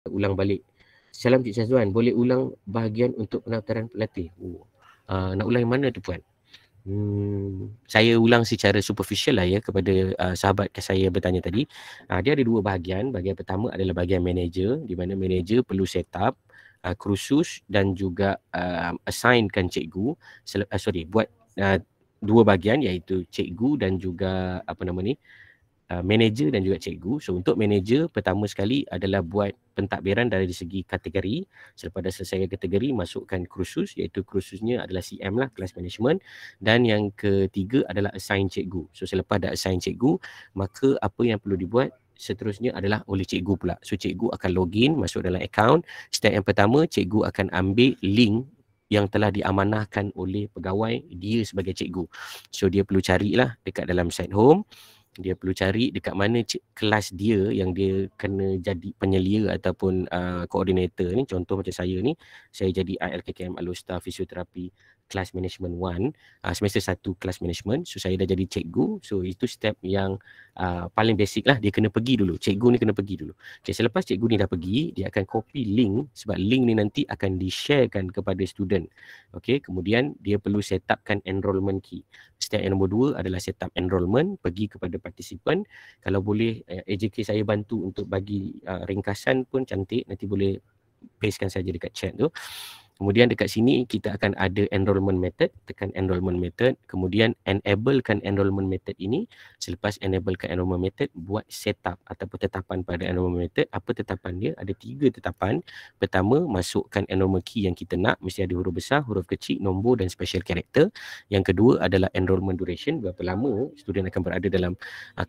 ulang balik. Salam Cik Syazwan, boleh ulang bahagian untuk pendaftaran pelatih? Nak ulang yang mana tu Puan? Saya ulang secara superficial lah ya kepada sahabat saya bertanya tadi. Dia ada dua bahagian. Bahagian pertama adalah bahagian manager, di mana manager perlu set up kursus dan juga assignkan cikgu, buat dua bahagian, iaitu cikgu dan juga manager dan juga cikgu. So untuk manager, pertama sekali adalah buat pentadbiran dari segi kategori. Selepas dah selesai kategori, masukkan kursus, iaitu kursusnya adalah CM lah, Class Management. Dan yang ketiga adalah assign cikgu. So selepas dah assign cikgu, maka apa yang perlu dibuat seterusnya adalah oleh cikgu pula. So cikgu akan login, masuk dalam account. Step yang pertama, cikgu akan ambil link yang telah diamanahkan oleh pegawai dia sebagai cikgu. So dia perlu carilah dekat dalam site home, dia perlu cari dekat mana kelas dia yang dia kena jadi penyelia ataupun koordinator ni. Contoh macam saya ni, saya jadi ILKKM Alostar Fisioterapi Class Management 1, semester 1 Class Management. So saya dah jadi cikgu. So itu step yang paling basic lah. Dia kena pergi dulu, cikgu ni kena pergi dulu. Okay, selepas cikgu ni dah pergi, dia akan copy link, sebab link ni nanti akan di-sharekan kepada student. Okay, kemudian dia perlu set upkan enrollment key. Step yang nombor 2 adalah set up enrollment, pergi kepada partisipan. Kalau boleh AJK saya bantu untuk bagi ringkasan pun cantik, nanti boleh pastekan saja dekat chat tu. Kemudian dekat sini kita akan ada enrollment method, tekan enrollment method, kemudian enablekan enrollment method ini. Selepas enablekan enrollment method, buat setup ataupun tetapan pada enrollment method. Apa tetapan dia? Ada 3 tetapan. Pertama, masukkan enrollment key yang kita nak, mesti ada huruf besar, huruf kecil, nombor dan special character. Yang kedua adalah enrollment duration, berapa lama student akan berada dalam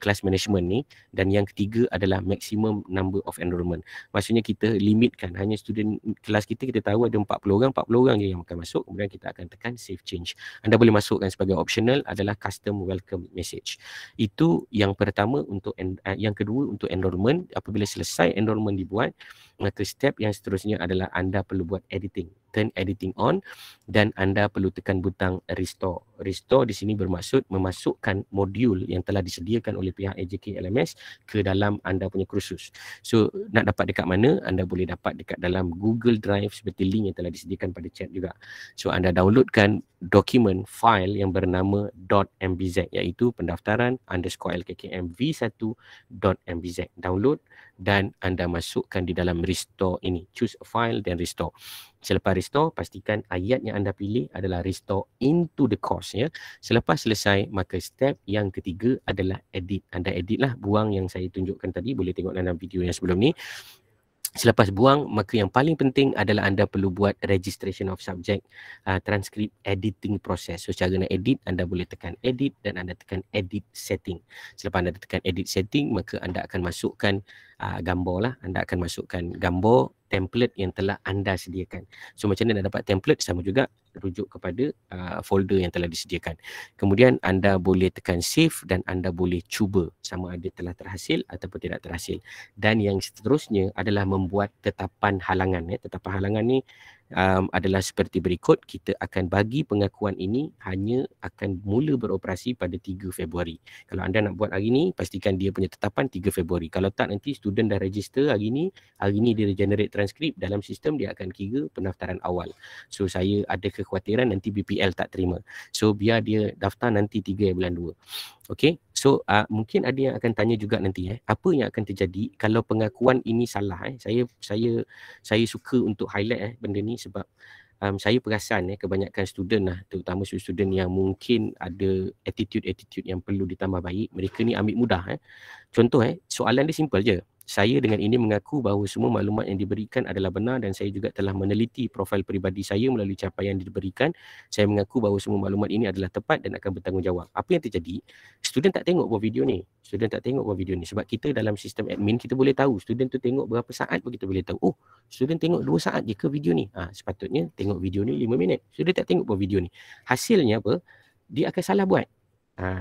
class management ni. Dan yang ketiga adalah maximum number of enrollment. Maksudnya kita limitkan, hanya student kelas kita tahu ada 40 orang je yang akan masuk. Kemudian kita akan tekan save change. Anda boleh masukkan sebagai optional adalah custom welcome message. Itu yang pertama untuk yang kedua untuk enrollment. Apabila selesai enrollment dibuat, maka step yang seterusnya adalah anda perlu buat editing. Turn editing on dan anda perlu tekan butang restore. Restore di sini bermaksud memasukkan modul yang telah disediakan oleh pihak AJK LMS ke dalam anda punya kursus. So nak dapat dekat mana? Anda boleh dapat dekat dalam Google Drive seperti link yang telah disediakan pada chat juga. So anda downloadkan dokumen file yang bernama .mbz, iaitu pendaftaran _LKKM v1.mbz. Download dan anda masukkan di dalam restore ini. Choose a file dan restore. Selepas restore, pastikan ayat yang anda pilih adalah restore into the course ya. Selepas selesai, maka step yang ketiga adalah edit. Anda edit lah, buang yang saya tunjukkan tadi, boleh tengok dalam video yang sebelum ni. Selepas buang, maka yang paling penting adalah anda perlu buat registration of subject, transcript editing process. So cara nak edit, anda boleh tekan edit dan anda tekan edit setting. Selepas anda tekan edit setting, maka anda akan masukkan gambar lah. Anda akan masukkan gambar template yang telah anda sediakan. So macam mana nak dapat template? Sama juga, rujuk kepada folder yang telah disediakan. Kemudian anda boleh tekan save dan anda boleh cuba sama ada telah terhasil ataupun tidak terhasil. Dan yang seterusnya adalah membuat tetapan halangan. Tetapan halangan ni adalah seperti berikut. Kita akan bagi pengakuan ini hanya akan mula beroperasi pada 3 Februari. Kalau anda nak buat hari ni, pastikan dia punya tetapan 3 Februari. Kalau tak, nanti student dah register hari ni dia generate transkrip dalam sistem, dia akan kira pendaftaran awal. So saya ada kekhawatiran nanti BPL tak terima. So biar dia daftar nanti 3 bulan 2. Okay, so mungkin ada yang akan tanya juga nanti apa yang akan terjadi kalau pengakuan ini salah. Saya suka untuk highlight benda ni sebab saya perasan kebanyakan student lah, terutama student yang mungkin ada attitude yang perlu ditambah baik, mereka ni ambil mudah. Contoh soalan dia simple je. Saya dengan ini mengaku bahawa semua maklumat yang diberikan adalah benar dan saya juga telah meneliti profil peribadi saya melalui capaian yang diberikan. Saya mengaku bahawa semua maklumat ini adalah tepat dan akan bertanggungjawab. Apa yang terjadi? Student tak tengok buat video ni. Sebab kita dalam sistem admin, kita boleh tahu student tu tengok berapa saat pun kita boleh tahu. Oh, student tengok 2 saat je ke video ni? Sepatutnya tengok video ni 5 minit. Student tak tengok buat video ni. Hasilnya apa? Dia akan salah buat.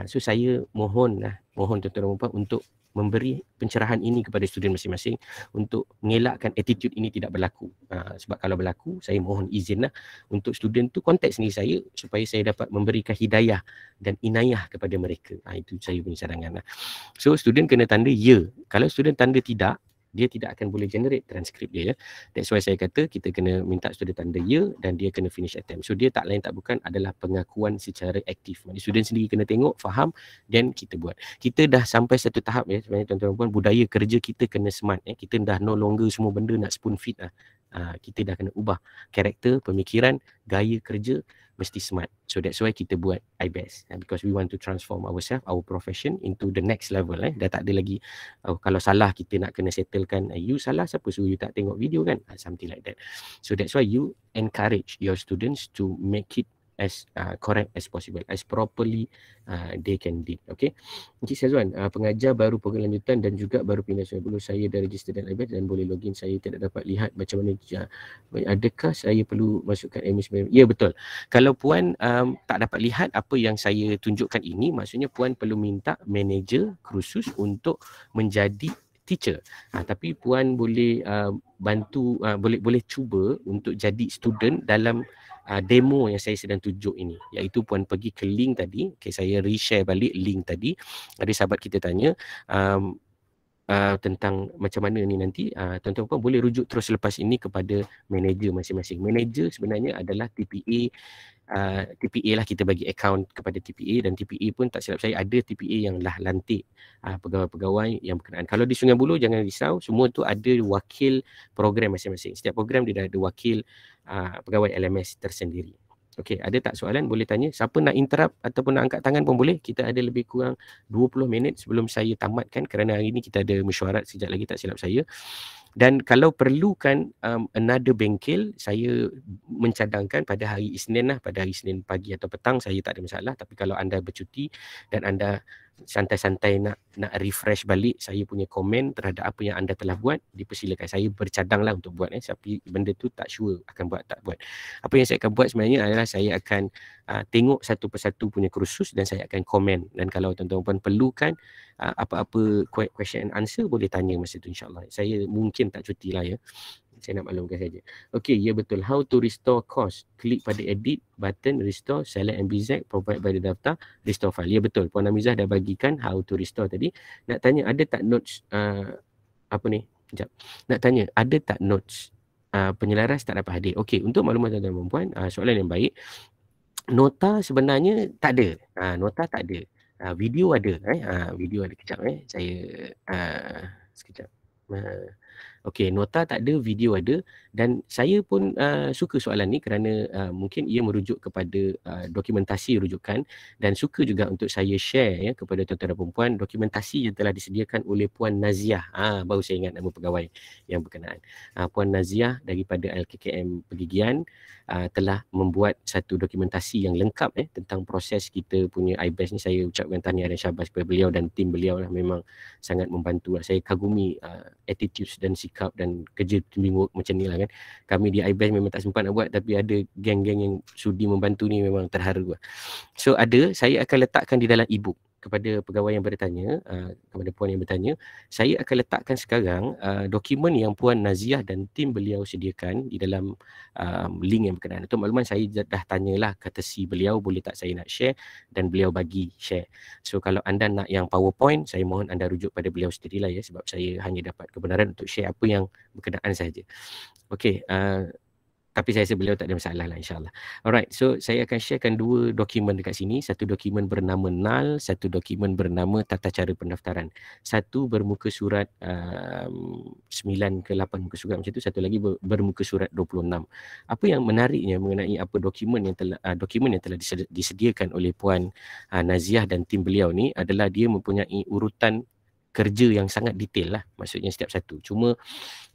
So saya mohon tuan-tuan dan puan untuk memberi pencerahan ini kepada student masing-masing untuk mengelakkan attitude ini tidak berlaku. Sebab kalau berlaku, saya mohon izin untuk student tu kontak sendiri saya supaya saya dapat memberikan hidayah dan inayah kepada mereka. Itu saya punya cadangan. So student kena tanda ya. Kalau student tanda tidak, dia tidak akan boleh generate transkrip dia ya. That's why saya kata kita kena minta student tanda ya dan dia kena finish attempt. So dia tak lain tak bukan adalah pengakuan secara aktif. Maksudnya student sendiri kena tengok, faham, dan kita buat. Kita dah sampai satu tahap ya sebenarnya tuan-tuan dan puan, budaya kerja kita kena smart ya. Kita dah no longer semua benda nak spoon feed lah. Kita dah kena ubah karakter, pemikiran, gaya kerja mesti smart. So that's why kita buat iBest because we want to transform ourselves, our profession into the next level. Dah tak ada lagi kalau salah kita nak kena settlekan, you salah siapa suruh you tak tengok video kan, something like that. So that's why you encourage your students to make it as correct as possible, as properly they can do. Okay, Encik Syazwan, pengajar baru program lanjutan dan juga baru pindah sebelum saya dah register dan iBest dan boleh login, saya tidak dapat lihat macam mana. Adakah saya perlu masukkan admin? Ya, betul. Kalau puan tak dapat lihat apa yang saya tunjukkan ini, maksudnya puan perlu minta manager kursus untuk menjadi teacher. Tapi puan boleh bantu, boleh cuba untuk jadi student dalam demo yang saya sedang tunjuk ini, iaitu puan pergi ke link tadi. Okay, saya reshare balik link tadi. Ada sahabat kita tanya tentang macam mana ni nanti, tuan-tuan puan boleh rujuk terus selepas ini kepada manager masing-masing. Manager sebenarnya adalah TPA. TPA lah, kita bagi account kepada TPA, dan TPA pun tak silap saya ada TPA yang lah lantik pegawai-pegawai yang berkenaan. Kalau di Sungai Buloh jangan risau, semua tu ada wakil program masing-masing. Setiap program dia dah ada wakil pegawai LMS tersendiri. Okey, ada tak soalan? Boleh tanya. Siapa nak interrupt ataupun nak angkat tangan pun boleh. Kita ada lebih kurang 20 minit sebelum saya tamatkan kerana hari ini kita ada mesyuarat sekejap lagi tak silap saya. Dan kalau perlukan another bengkel, saya mencadangkan pada hari Isnin lah, pada hari Isnin pagi atau petang, saya tak ada masalah. Tapi kalau anda bercuti dan anda santai-santai nak refresh balik saya punya komen terhadap apa yang anda telah buat, dipersilakan. Saya bercadanglah untuk buat tapi benda tu tak sure akan buat tak buat. Apa yang saya akan buat sebenarnya adalah saya akan tengok satu persatu punya kursus dan saya akan komen. Dan kalau tuan-tuan perlukan apa-apa question and answer, boleh tanya masa tu, insyaAllah. Saya mungkin tak cuti lah ya. Saya nak maklumkan saja. Okey, ya betul. How to restore course? Klik pada edit button restore, select MBZ, provide by the daftar, restore file. Ya betul. Puan Amizah dah bagikan how to restore tadi. Nak tanya ada tak notes apa ni? Sekejap. Nak tanya ada tak notes penyelaras tak dapat hadir? Okey, untuk maklumat tuan-tuan dan puan, soalan yang baik. Nota sebenarnya tak ada. Nota tak ada. Video ada. Video ada. Kejap saya sekejap. Okey, nota tak ada, video ada, dan saya pun suka soalan ni kerana mungkin ia merujuk kepada dokumentasi rujukan, dan suka juga untuk saya share ya kepada tuan-tuan dan perempuan dokumentasi yang telah disediakan oleh Puan Naziah. Baru saya ingat nama pegawai yang berkenaan. Puan Naziah daripada LKKM Pergigian telah membuat satu dokumentasi yang lengkap tentang proses kita punya iBest ni. Saya ucapkan tahniah dan syabas kepada beliau dan tim beliau lah, memang sangat membantu lah. Saya kagumi attitude dan sikap dan kerja teamwork macam ni lah kan. Kami di iBest memang tak sempat nak buat, tapi ada geng-geng yang sudi membantu ni, memang terharu lah. So saya akan letakkan di dalam e-book kepada pegawai yang bertanya, kepada puan yang bertanya. Saya akan letakkan sekarang dokumen yang Puan Naziah dan tim beliau sediakan di dalam link yang berkenaan. Untuk makluman, saya dah tanyalah courtesy beliau, boleh tak saya nak share, dan beliau bagi share. So kalau anda nak yang PowerPoint, saya mohon anda rujuk pada beliau sendirilah ya, sebab saya hanya dapat kebenaran untuk share apa yang berkenaan sahaja. Okey, tapi saya rasa beliau tak ada masalah lah, insyaAllah. Alright, so saya akan sharekan dua dokumen dekat sini. Satu dokumen bernama NAL, satu dokumen bernama Tata Cara Pendaftaran. Satu bermuka surat 9 ke 8 muka surat macam tu, satu lagi bermuka surat 26. Apa yang menariknya mengenai apa dokumen yang telah disediakan oleh Puan Naziah dan tim beliau ni adalah dia mempunyai urutan kerja yang sangat detail lah, maksudnya setiap satu. Cuma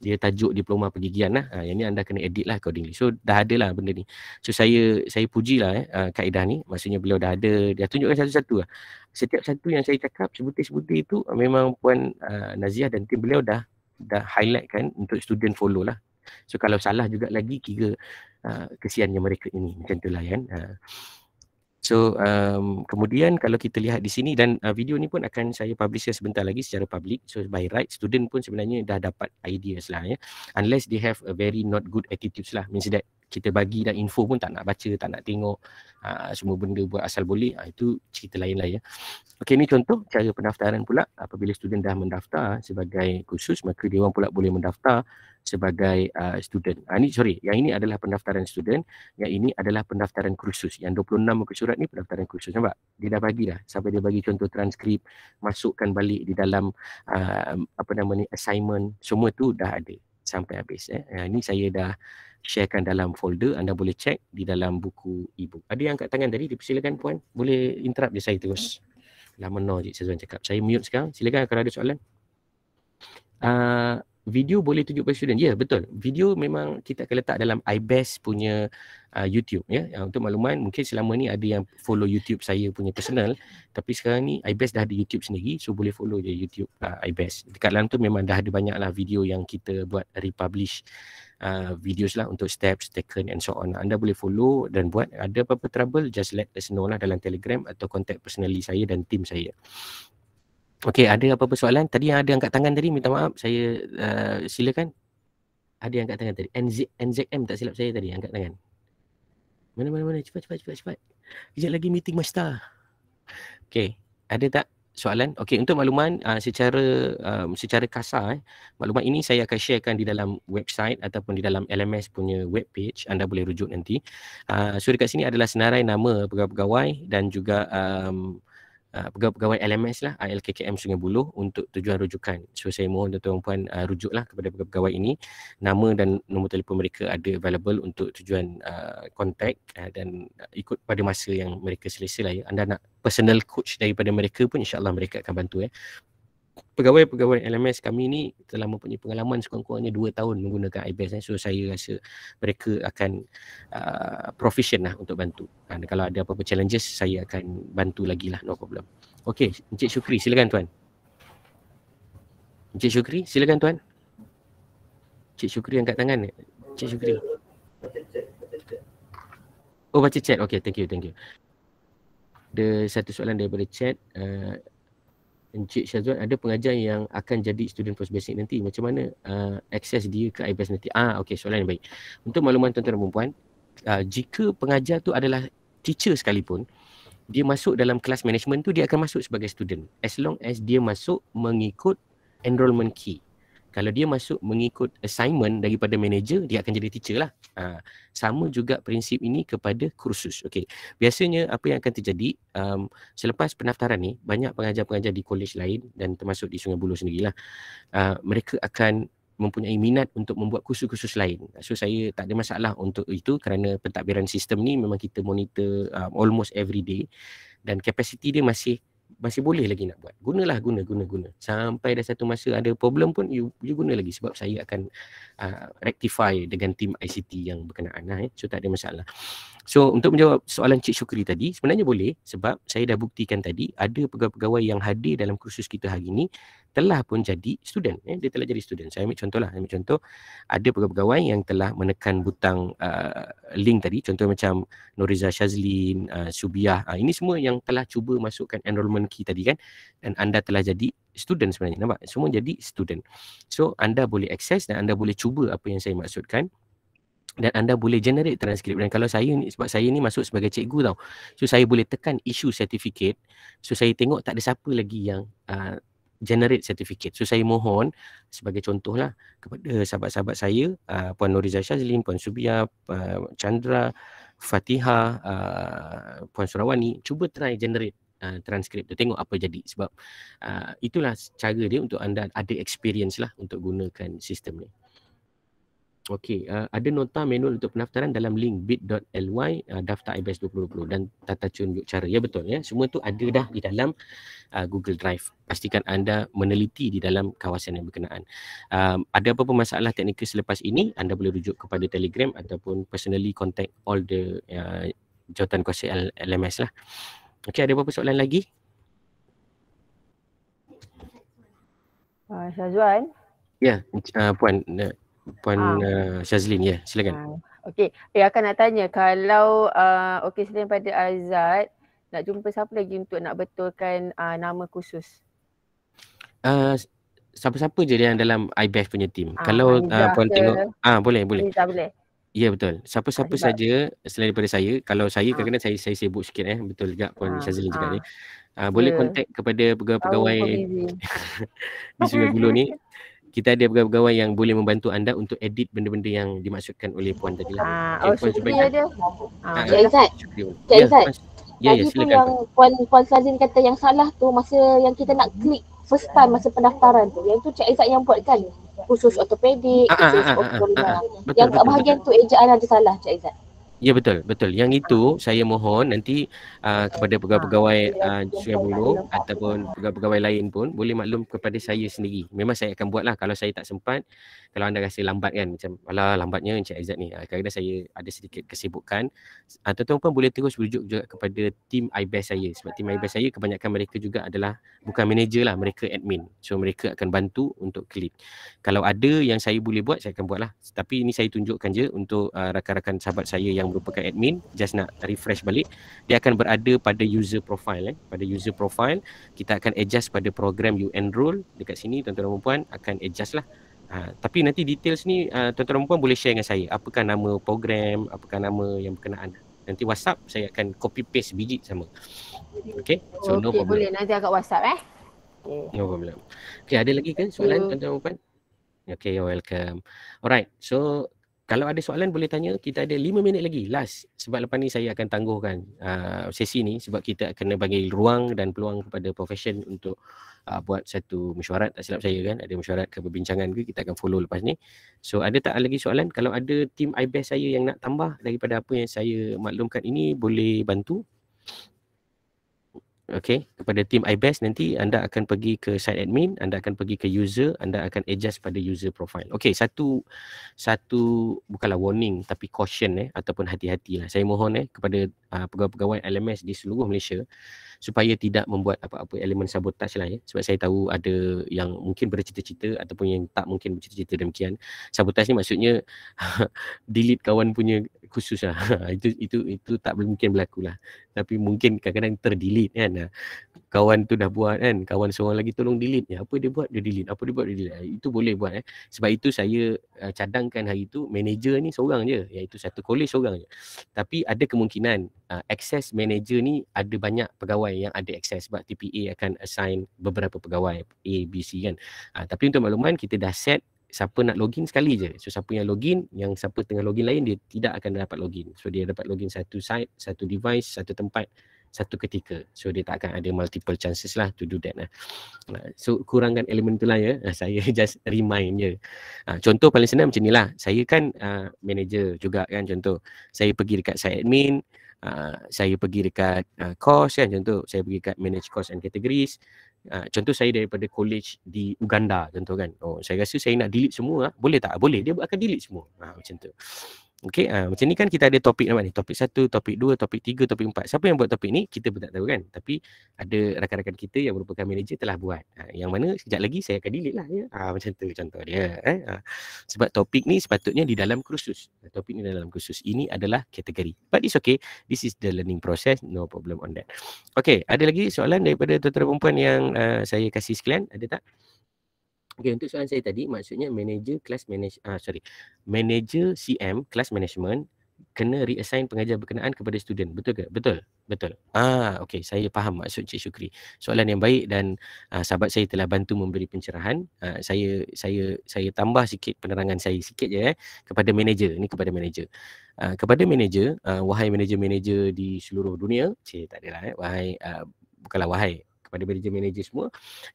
dia tajuk diploma pergigian lah. Yang ni anda kena edit lah accordingly. So dah ada lah benda ni. So saya pujilah kaedah ni. Maksudnya beliau dah ada, dia tunjukkan satu-satu lah. Setiap satu yang saya cakap sebutir-sebutir itu memang Puan Naziah dan tim beliau dah highlight kan untuk student follow lah. So kalau salah juga lagi, kira kesiannya mereka ini. Macam tu lah kan. So kemudian kalau kita lihat di sini dan video ni pun akan saya publish sebentar lagi secara public. So by right student pun sebenarnya dah dapat ideas lah ya. Unless they have a very not good attitudes lah. Means that kita bagi dah info pun tak nak baca, tak nak tengok, semua benda buat asal boleh, itu cerita lain lah ya. Okey, ni contoh cara pendaftaran pula. Apabila student dah mendaftar sebagai kursus, maka dia orang pula boleh mendaftar sebagai student. Yang ini adalah pendaftaran student, yang ini adalah pendaftaran kursus. Yang 26 muka surat ni pendaftaran kursus. Nampak? Dia dah bagi dah. Sampai dia bagi contoh transkrip, masukkan balik di dalam assignment, semua tu dah ada sampai habis. Ini saya dah sharekan dalam folder, anda boleh check di dalam buku e-book. Ada yang angkat tangan tadi, dipersilakan puan. Boleh interrupt je saya terus. Lama Cik Syazwan cakap. Saya mute sekarang. Silakan kalau ada soalan. Video boleh tunjuk pada student. Ya, betul. Video memang kita akan letak dalam iBest punya YouTube ya. Untuk makluman, mungkin selama ni ada yang follow YouTube saya punya personal, tapi sekarang ni iBest dah ada YouTube sendiri, so boleh follow je YouTube iBest. Dekat dalam tu memang dah ada banyak lah video yang kita buat republish videos lah untuk steps taken and so on. Anda boleh follow dan buat. Ada apa-apa trouble, just let us know lah dalam Telegram atau contact personally saya dan tim saya. Okey, ada apa-apa soalan? Tadi yang ada angkat tangan tadi, minta maaf. Saya silakan. Ada yang angkat tangan tadi. NZM tak silap saya tadi angkat tangan. Mana. Cepat. Kejap lagi meeting master. Okey, ada tak soalan? Okey, untuk makluman secara kasar, maklumat ini saya akan sharekan di dalam website ataupun di dalam LMS punya web page. Anda boleh rujuk nanti. So dekat sini adalah senarai nama pegawai-pegawai dan juga pegawai LMS lah, ALKKM Sungai Buloh untuk tujuan rujukan. So saya mohon tuan-tuan puan rujuklah kepada pegawai ini. Nama dan nombor telefon mereka ada available untuk tujuan kontak dan ikut pada masa yang mereka selesa lah ya. Anda nak personal coach daripada mereka pun insya-Allah mereka akan bantu ya. Pegawai-pegawai LMS kami ni telah mempunyai pengalaman sekurang-kurangnya 2 tahun menggunakan iBest. So saya rasa mereka akan proficient lah untuk bantu. Dan kalau ada apa-apa challenges, saya akan bantu lagi lah, no problem. Okey, Encik Syukri, silakan tuan. Encik Syukri, silakan tuan. Encik Syukri angkat tangan. Encik Syukri. Oh, baca chat. Okey, thank you. Ada satu soalan daripada chat. Encik Syazwan, ada pengajar yang akan jadi student post basic nanti. Macam mana akses dia ke iBest nanti? Okey, soalan yang baik. Untuk makluman tuan-tuan dan puan, jika pengajar tu adalah teacher sekalipun, dia masuk dalam kelas management tu, dia akan masuk sebagai student. As long as dia masuk mengikut enrollment key. Kalau dia masuk mengikut assignment daripada manager, dia akan jadi teacher lah. Sama juga prinsip ini kepada kursus. Okey. Biasanya apa yang akan terjadi selepas pendaftaran ni, banyak pengajar-pengajar di college lain dan termasuk di Sungai Buloh sendirilah, mereka akan mempunyai minat untuk membuat kursus-kursus lain. So saya tak ada masalah untuk itu kerana pentadbiran sistem ni memang kita monitor almost every day dan kapasiti dia masih boleh lagi nak buat. Gunalah, guna. Sampai dah satu masa ada problem pun you guna lagi sebab saya akan rectify dengan tim ICT yang berkenaan lah. So tak ada masalah. So untuk menjawab soalan Cik Syukri tadi, sebenarnya boleh sebab saya dah buktikan tadi ada pegawai-pegawai yang hadir dalam kursus kita hari ini telah pun jadi student. Dia telah jadi student. Saya ambil contoh lah. Ada pegawai-pegawai yang telah menekan butang link tadi. Contoh macam Noriza Shazlin, Subiah. Ini semua yang telah cuba masukkan enrollment key tadi kan. Dan anda telah jadi student sebenarnya. Nampak? Semua jadi student. So anda boleh akses dan anda boleh cuba apa yang saya maksudkan. Dan anda boleh generate transkrip. Dan kalau saya ni, sebab saya ni masuk sebagai cikgu tau, so saya boleh tekan issue certificate. So saya tengok tak ada siapa lagi yang generate certificate. So saya mohon sebagai contoh lah kepada sahabat-sahabat saya, Puan Noriza Shazlin, Puan Subiah, Chandra, Fatihah, Puan Surawani, cuba try generate transkrip tu, tengok apa jadi. Sebab itulah cara dia untuk anda ada experience lah untuk gunakan sistem ni. Okey, ada nota manual untuk pendaftaran dalam link bit.ly daftar iBest 2020 dan tata tunjuk cara. Ya betul ya. Semua tu ada dah di dalam Google Drive. Pastikan anda meneliti di dalam kawasan yang berkenaan. Ada apa-apa masalah teknikal selepas ini, anda boleh rujuk kepada Telegram ataupun personally contact all the jawatan kuasa LMS lah. Okey, ada apa-apa soalan lagi? Syazwan? Ya, Puan Shazlin, ya, silakan. Okey, akan nak tanya kalau okey selain pada Azad, nak jumpa siapa lagi untuk nak betulkan nama khusus? Uh, siapa-siapa je yang dalam IBEF punya team. Kalau Hamizah puan ke tengok, boleh. Hamizah boleh? Ya betul. Siapa-siapa Sebab saja selain daripada saya, kalau saya ah, kadang-kadang saya sibuk sikit betul juga Puan ah, Syazlin cakap ah, ni. Boleh ya, kontak kepada tahu pegawai-pegawai kau busy. di Sungai Buloh ni. Kita ada pegawai-pegawai yang boleh membantu anda untuk edit benda-benda yang dimaksudkan oleh Puan tadi lah. Oh Okay, Puan Syukri Syukri. ada? Cik Yalah. Aizat, Syukri. Cik Ya, Aizat. Puan. Ya, Tadi tu silakan yang Puan Syazlin kata yang salah tu masa yang kita nak klik first time masa pendaftaran tu. Yang tu Cik Aizat yang buat kan? Khusus ortopedik, khusus ortopedika. Yang kat bahagian tu ejaan ada salah Cik Aizat. Ya betul. Yang itu saya mohon nanti kepada pegawai-pegawai Sungai Buloh ataupun pegawai-pegawai lain pun boleh maklum kepada saya sendiri. Memang saya akan buatlah kalau saya tak sempat. Kalau anda rasa lambat kan, macam alah lambatnya Encik Aizat ni. Kadang-kadang saya ada sedikit kesibukan. Tuan-tuan pun boleh terus rujuk juga kepada tim IBES saya. Sebab tim IBES saya kebanyakan mereka juga adalah bukan manager lah, mereka admin. So mereka akan bantu untuk klik. Kalau ada yang saya boleh buat, saya akan buat lah. Tapi ini saya tunjukkan je untuk rakan-rakan sahabat saya yang merupakan admin. Just nak refresh balik. Dia akan berada pada user profile. Pada user profile, kita akan adjust pada program you enroll. Dekat sini tuan-tuan dan puan akan adjust lah. Tapi nanti details ni tuan-tuan dan puan boleh share dengan saya. Apakah nama program, apakah nama yang berkenaan. Nanti WhatsApp saya akan copy paste biji sama. Okay? So no problem. Boleh nanti agak WhatsApp No problem. Okay, ada lagi ke soalan tuan-tuan dan puan? Okay, you're welcome. Alright, so kalau ada soalan boleh tanya. Kita ada 5 minit lagi last. Sebab lepas ni saya akan tangguhkan sesi ni. Sebab kita kena bagi ruang dan peluang kepada profession untuk buat satu mesyuarat. Tak silap saya kan, ada mesyuarat ke perbincangan ke, kita akan follow lepas ni. So ada tak lagi soalan? Kalau ada tim IBES saya yang nak tambah daripada apa yang saya maklumkan ini, boleh bantu. Okay, kepada tim IBES nanti anda akan pergi ke site admin, anda akan pergi ke user, anda akan adjust pada user profile. Okay, satu bukanlah warning tapi caution ataupun hati-hatilah. Saya mohon kepada pegawai-pegawai LMS di seluruh Malaysia supaya tidak membuat apa-apa elemen sabotaj lah sebab saya tahu ada yang mungkin bercita-cita ataupun yang tak mungkin bercita-cita demikian. Sabotaj ni maksudnya delete kawan punya khusus lah. itu tak mungkin berlaku lah. Tapi mungkin kadang-kadang terdelete kan. Kawan tu dah buat kan, kawan seorang lagi tolong delete. Apa dia buat, dia delete. Apa dia buat, dia delete. Itu boleh buat Sebab itu saya cadangkan hari itu manager ni seorang je, iaitu satu kolej seorang je. Tapi ada kemungkinan access manager ni ada banyak pegawai yang ada access sebab TPA akan assign beberapa pegawai A, B, C kan. Tapi untuk makluman kita dah set siapa nak login sekali je. So siapa yang login, yang siapa tengah login lain dia tidak akan dapat login. So dia dapat login satu site, satu device, satu tempat, satu ketika. So dia tak akan ada multiple chances lah to do that lah. So kurangkan elemen tu lah saya just remind je. Contoh paling senang macam ni lah. Saya kan manager juga kan contoh. Saya pergi dekat site admin, saya pergi dekat course kan contoh. Saya pergi dekat manage course and categories. Contoh saya daripada college di Uganda contoh kan. Saya rasa saya nak delete semua boleh tak? Boleh, dia akan delete semua. Macam tu. Okay, macam ni kan kita ada topik nama ni. Topik 1, topik 2, topik 3, topik 4. Siapa yang buat topik ni kita pun tak tahu kan. Tapi ada rakan-rakan kita yang merupakan manager telah buat. Yang mana sekejap lagi saya akan delete lah macam tu contoh dia. Sebab topik ni sepatutnya di dalam kursus. Topik ni dalam kursus. Ini adalah kategori. But it's okay. This is the learning process. No problem on that. Okay, ada lagi soalan daripada tuan-tuan perempuan yang saya kasih sekalian? Ada tak? Okay, untuk soalan saya tadi maksudnya manager CM class management kena reassign pengajar berkenaan kepada student. Betul ke? Betul. Okey, saya faham maksud Cik Syukri. Soalan yang baik dan sahabat saya telah bantu memberi pencerahan. Saya tambah sikit penerangan saya sikit je kepada manager. Ni kepada manager. Kepada manager, wahai manager-manager di seluruh dunia, tak adalah bukanlah wahai, kepada manager-manager semua,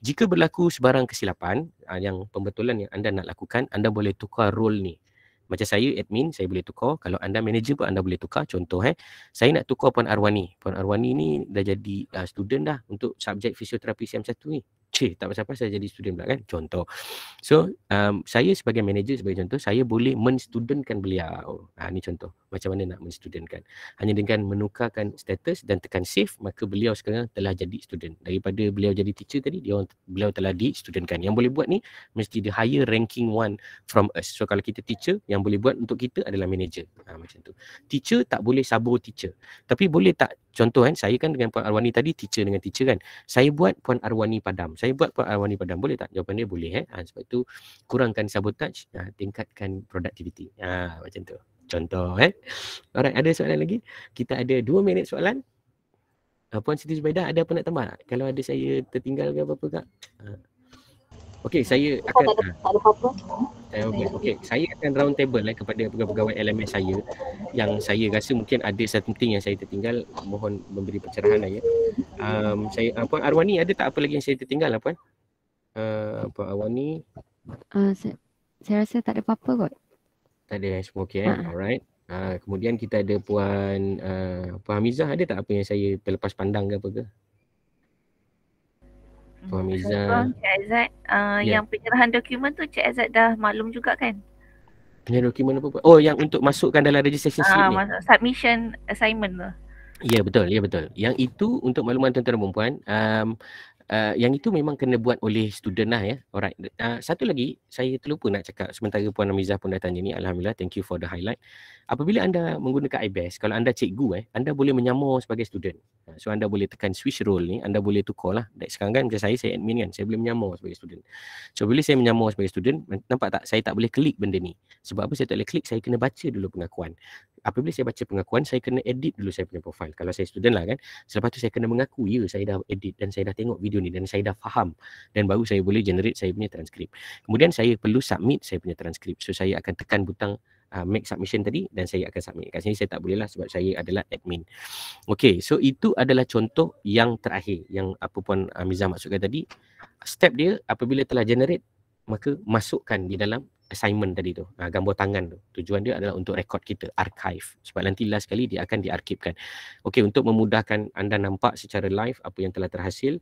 jika berlaku sebarang kesilapan yang pembetulan yang anda nak lakukan, anda boleh tukar role ni. Macam saya admin, saya boleh tukar. Kalau anda manager pun anda boleh tukar. Contoh saya nak tukar Puan Arwani. Puan Arwani ni dah jadi student dah untuk subjek fisioterapi CM1 ni. tak pasal-pasal saya jadi student pula kan, contoh. So saya sebagai manager, sebagai contoh, saya boleh menstudentkan beliau. Ni contoh macam mana nak menstudentkan. Hanya dengan menukarkan status dan tekan save, maka beliau sekarang telah jadi student. Daripada beliau jadi teacher tadi, beliau telah di-studentkan. Yang boleh buat ni mesti the higher ranking one from us. So kalau kita teacher, yang boleh buat untuk kita adalah manager. Macam tu. Teacher tak boleh sabo teacher. Tapi boleh tak, contoh kan, saya kan dengan Puan Arwani tadi, teacher dengan teacher kan. Saya buat Puan Arwani padam. Saya buat Puan Arwani padam. Boleh tak? Jawapan dia boleh. Sebab tu kurangkan sabotage, tingkatkan productivity. Macam tu. Contoh. Alright, ada soalan lagi? Kita ada 2 minit soalan. Puan Siti Zubaidah, ada apa nak tambah? Kalau ada saya tertinggal ke apa-apa kak? Okey, saya akan tak ada apa-apa. Okey, saya akan round table kepada pegawai-pegawai LMS saya yang saya rasa mungkin ada something yang saya tertinggal, mohon memberi pencerahan lah ya. Saya Puan Arwani, ada tak apa lagi yang saya tertinggal Puan? Puan Arwani? Saya rasa tak ada apa-apa kot. Tak ada, semua okey alright. Kemudian kita ada Puan Hamizah, ada tak apa yang saya terlepas pandang ke apa ke? Puan Hamizah. Cik Aizat, yang penyerahan dokumen tu Cik Aizat dah maklum juga kan? Penyerahan dokumen apa? Oh, yang untuk masukkan dalam registration slip ni. Submission assignment tu. Ya betul, ya betul. Yang itu untuk makluman tuan-tuan dan puan, yang itu memang kena buat oleh student lah ya. Alright. Satu lagi, saya terlupa nak cakap sementara Puan Hamizah pun dah tanya ni. Alhamdulillah, thank you for the highlight. Apabila anda menggunakan iBest, kalau anda cikgu anda boleh menyamar sebagai student. So anda boleh tekan switch role ni, anda boleh tukar lah. Sekarang kan macam saya admin kan, saya boleh menyamar sebagai student. So bila saya menyamar sebagai student, nampak tak? Saya tak boleh klik benda ni. Sebab apa saya tak boleh klik? Saya kena baca dulu pengakuan. Apabila saya baca pengakuan, saya kena edit dulu saya punya profile. Kalau saya student lah kan, selepas tu saya kena mengaku, ya saya dah edit dan saya dah tengok video ni dan saya dah faham, dan baru saya boleh generate saya punya transkrip. Kemudian saya perlu submit saya punya transkrip. So saya akan tekan butang make submission tadi dan saya akan submit. Kat sini saya tak boleh lah sebab saya adalah admin. Okay, so itu adalah contoh yang terakhir yang apa Puan Hamizah maksudkan tadi. Step dia apabila telah generate, maka masukkan di dalam assignment tadi tu, gambar tangan tu. Tujuan dia adalah untuk rekod kita, archive. Sebab nanti last kali dia akan diarkibkan. Okey, untuk memudahkan anda nampak secara live apa yang telah terhasil.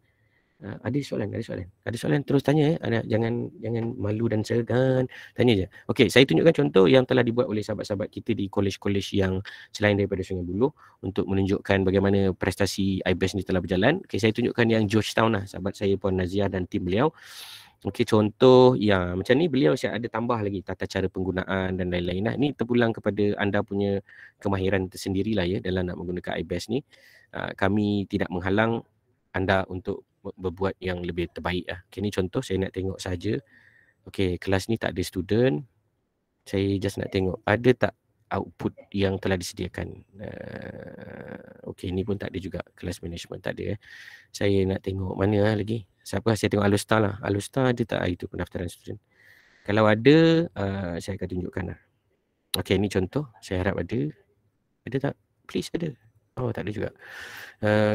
Ada soalan terus tanya jangan malu dan segan, tanya je. Okey, saya tunjukkan contoh yang telah dibuat oleh sahabat-sahabat kita di kolej-kolej yang selain daripada Sungai Buloh untuk menunjukkan bagaimana prestasi iBest ni telah berjalan. Okey, saya tunjukkan yang Georgetown lah, sahabat saya Puan Naziah dan tim beliau. Okey, contoh ya macam ni, beliau saya ada tambah lagi tata cara penggunaan dan lain-lain lah. Ini terpulang kepada anda punya kemahiran tersendiri lah ya dalam nak menggunakan iBest ni. Kami tidak menghalang anda untuk berbuat yang lebih terbaik lah. Okay, ni contoh saya nak tengok saja. Okey, kelas ni tak ada student. Saya just nak tengok ada tak output yang telah disediakan. Okey, ni pun tak ada juga, kelas management tak ada. Saya nak tengok mana lagi. Siapa? Saya tengok Alustar lah. Alustar ada tak itu pendaftaran student? Kalau ada, saya akan tunjukkan lah. Okey, ni contoh. Saya harap ada. Ada tak? Please ada. Oh, tak ada juga.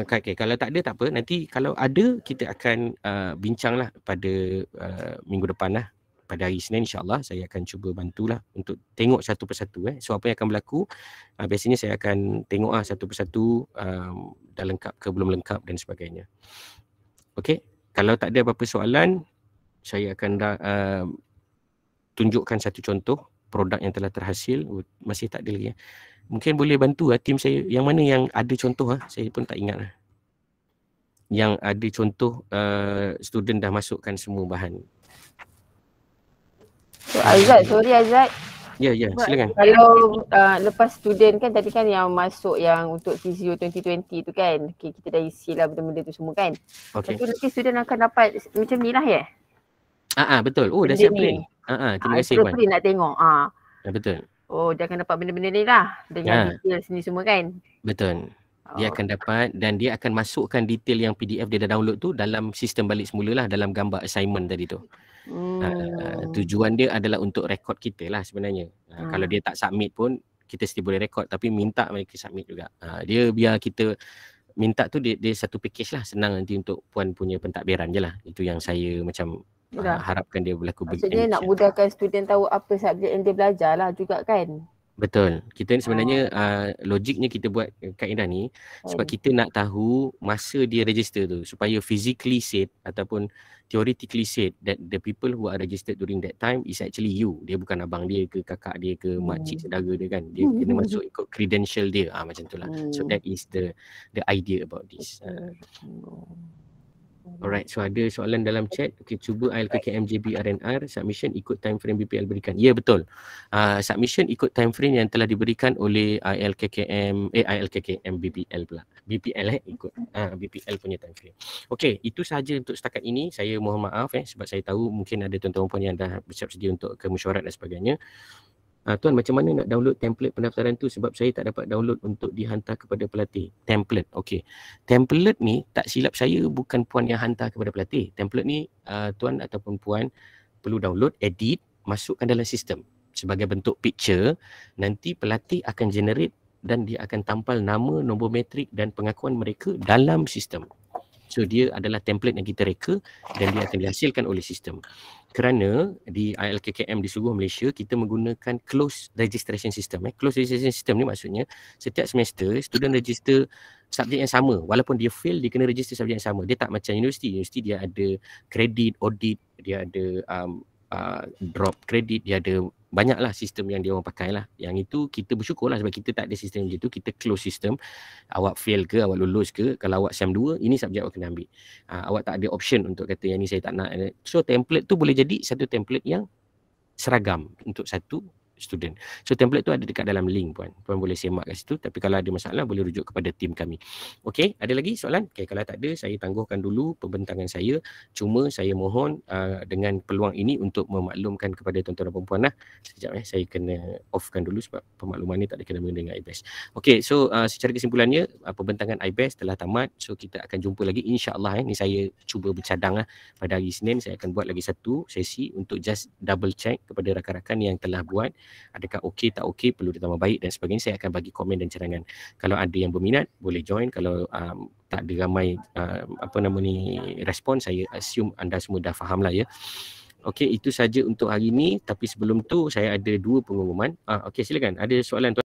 Okay, kalau tak ada tak apa. Nanti kalau ada, kita akan bincang lah pada minggu depan lah. Pada hari Isnin insyaAllah saya akan cuba bantulah untuk tengok satu persatu. So apa yang akan berlaku, biasanya saya akan tengok satu persatu dah lengkap ke belum lengkap dan sebagainya. Okey, kalau tak ada apa-apa soalan, saya akan tunjukkan satu contoh produk yang telah terhasil. Masih tak ada lagi. Mungkin boleh bantu tim saya yang mana yang ada contoh saya pun tak ingat yang ada contoh student dah masukkan semua bahan. So Aizat, sorry Aizat. Ya, silakan. Kalau lepas student kan tadi kan yang masuk yang untuk Physio 2020 tu kan. Okay, kita dah isi lah benda-benda tu semua kan. Okay. Tapi nanti student akan dapat macam ni lah ya? Betul. Oh, dah siap print. Terima kasih Puan. Print nak tengok. Betul. Oh, dia akan dapat benda-benda ni lah dengan detail sini semua kan. Betul. Dia akan dapat dan dia akan masukkan detail yang PDF dia dah download tu dalam sistem balik semula lah, dalam gambar assignment tadi tu. Tujuan dia adalah untuk rekod kita lah sebenarnya. Kalau dia tak submit pun kita still boleh rekod, tapi minta mereka submit juga. Dia biar kita minta tu dia satu package lah, senang nanti untuk Puan punya pentadbiran je lah. Itu yang saya macam harapkan dia berlaku. Maksudnya nak mudahkan student tahu apa subjek yang dia belajar lah juga kan. Betul. Kita ni sebenarnya logiknya kita buat kaedah ni sebab kita nak tahu masa dia register tu supaya physically said ataupun theoretically said that the people who are registered during that time is actually you. Dia bukan abang dia ke kakak dia ke makcik saudara dia kan. Dia kena masuk ikut credential dia. Macam tu lah. So that is the idea about this. Alright, so ada soalan dalam chat. Okay, cuba ILKKM JB RNR submission ikut time frame BPL berikan. Ya, betul. Submission ikut time frame yang telah diberikan oleh ILKKM BPL pula. BPL ikut BPL punya time frame. Okay, itu sahaja untuk setakat ini. Saya mohon maaf sebab saya tahu mungkin ada tuan-tuan puan yang dah bersiap sedia untuk ke mesyuarat dan sebagainya. Tuan, macam mana nak download template pendaftaran tu sebab saya tak dapat download untuk dihantar kepada pelatih. Template, okey. Template ni tak silap saya bukan puan yang hantar kepada pelatih. Template ni tuan ataupun puan perlu download, edit, masukkan dalam sistem sebagai bentuk picture. Nanti pelatih akan generate dan dia akan tampal nama, nombor metrik dan pengakuan mereka dalam sistem. So dia adalah template yang kita reka dan dia akan dihasilkan oleh sistem. Kerana di ILKKM di seluruh Malaysia kita menggunakan closed registration system. Closed registration system ni maksudnya setiap semester student register subjek yang sama. Walaupun dia fail, dia kena register subjek yang sama. Dia tak macam universiti. Universiti dia ada kredit, audit, dia ada drop kredit, dia ada banyaklah sistem yang dia orang pakai lah. Yang itu kita bersyukur lah sebab kita tak ada sistem macam tu. Kita close sistem. Awak fail ke, awak lulus ke, kalau awak SEM 2, ini subjek awak kena ambil. Awak tak ada option untuk kata yang ni saya tak nak. So template tu boleh jadi satu template yang seragam untuk satu student. So template tu ada dekat dalam link puan. Puan boleh semak kat situ, tapi kalau ada masalah boleh rujuk kepada tim kami. Okey, ada lagi soalan? Okey, kalau tak ada saya tangguhkan dulu pembentangan saya. Cuma saya mohon dengan peluang ini untuk memaklumkan kepada tuan-tuan dan puan-puan lah. Sekejap saya kena offkan dulu sebab pemakluman ni tak ada kena mengena dengan IBAS. Okey, so secara kesimpulannya pembentangan IBAS telah tamat. So kita akan jumpa lagi insya-Allah. Ni saya cuba bercadang lah. Pada hari Isnin saya akan buat lagi satu sesi untuk just double check kepada rakan-rakan yang telah buat. Adakah okey, tak okey, perlu ditambah baik dan sebagainya. Saya akan bagi komen dan cadangan. Kalau ada yang berminat boleh join. Kalau tak ada ramai respon, saya assume anda semua dah faham lah ya. Okey, itu saja untuk hari ini. Tapi sebelum tu saya ada dua pengumuman. Okey, silakan. Ada soalan tuan?